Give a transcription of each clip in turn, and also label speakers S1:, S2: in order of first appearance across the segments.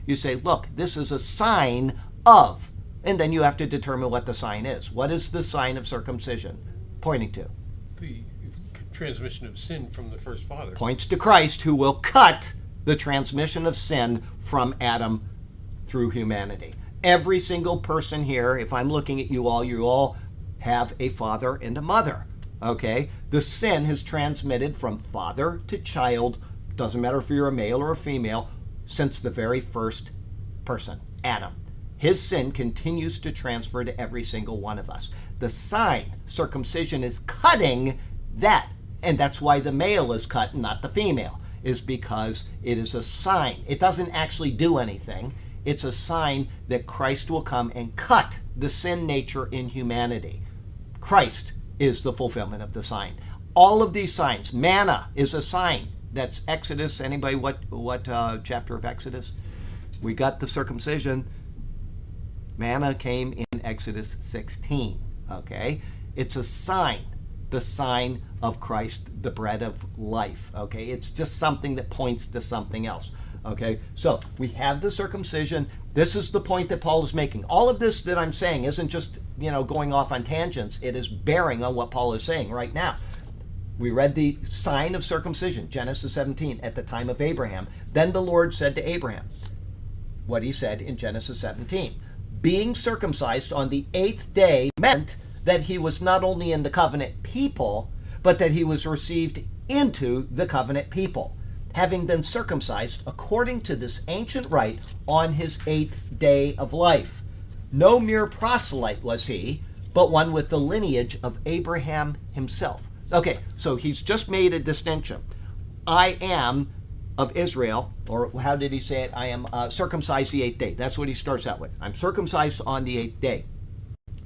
S1: You say, look, this is a sign of, and then you have to determine what the sign is. What is the sign of circumcision pointing to?
S2: The transmission of sin from the first father.
S1: Points to Christ, who will cut the transmission of sin from Adam through humanity. Every single person here, if I'm looking at you all have a father and a mother, okay? The sin has transmitted from father to child, doesn't matter if you're a male or a female, since the very first person, Adam. His sin continues to transfer to every single one of us. The sign, circumcision, is cutting that. And that's why the male is cut and not the female, is because it is a sign. It doesn't actually do anything. It's a sign that Christ will come and cut the sin nature in humanity. Christ is the fulfillment of the sign. All of these signs, manna is a sign. That's Exodus. Anybody, what chapter of Exodus? We got the circumcision. Manna came in Exodus 16, okay? It's a sign, the sign of Christ, the bread of life, okay? It's just something that points to something else, okay? So we have the circumcision. This is the point that Paul is making. All of this that I'm saying isn't just, going off on tangents. It is bearing on what Paul is saying right now. We read the sign of circumcision, Genesis 17, at the time of Abraham. Then the Lord said to Abraham what he said in Genesis 17. Being circumcised on the 8th day meant that he was not only in the covenant people, but that he was received into the covenant people, having been circumcised according to this ancient rite on his 8th day of life. No mere proselyte was he, but one with the lineage of Abraham himself. Okay, so he's just made a distinction. I am of Israel, or how did he say it? I am circumcised the 8th day. That's what he starts out with. I'm circumcised on the 8th day.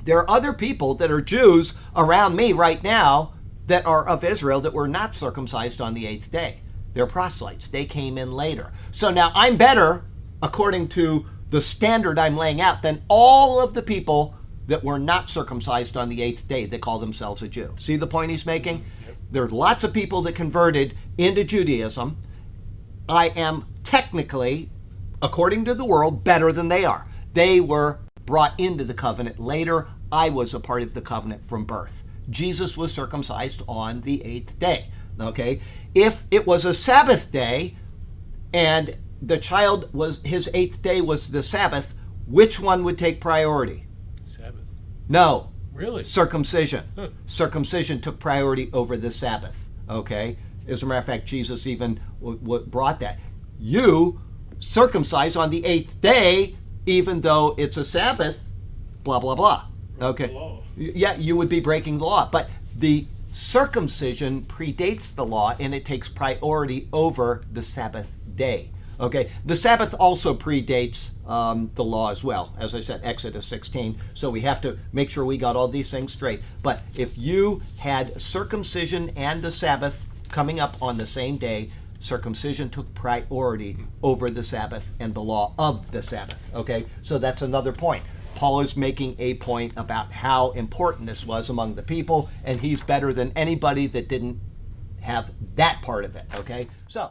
S1: There are other people that are Jews around me right now that are of Israel that were not circumcised on the 8th day. They're proselytes. They came in later. So now I'm better, according to the standard I'm laying out, than all of the people that were not circumcised on the 8th day that call themselves a Jew. See the point he's making?
S2: Yep.
S1: There's lots of people that converted into Judaism. I am technically, according to the world, better than they are. They were brought into the covenant later. I was a part of the covenant from birth. Jesus was circumcised on the 8th day. Okay? If it was a Sabbath day and the child was, his 8th day was the Sabbath, which one would take priority?
S2: Sabbath.
S1: No.
S2: Really?
S1: Circumcision.
S2: Huh.
S1: Circumcision took priority over the Sabbath. Okay? As a matter of fact, Jesus even brought that. You circumcise on the 8th day, even though it's a Sabbath, blah, blah, blah. Okay. Yeah, you would be breaking the law. But the circumcision predates the law, and it takes priority over the Sabbath day. Okay. The Sabbath also predates the law as well. As I said, Exodus 16. So we have to make sure we got all these things straight. But if you had circumcision and the Sabbath coming up on the same day, circumcision took priority over the Sabbath and the law of the Sabbath. Okay, so that's another point. Paul is making a point about how important this was among the people, and he's better than anybody that didn't have that part of it. Okay, so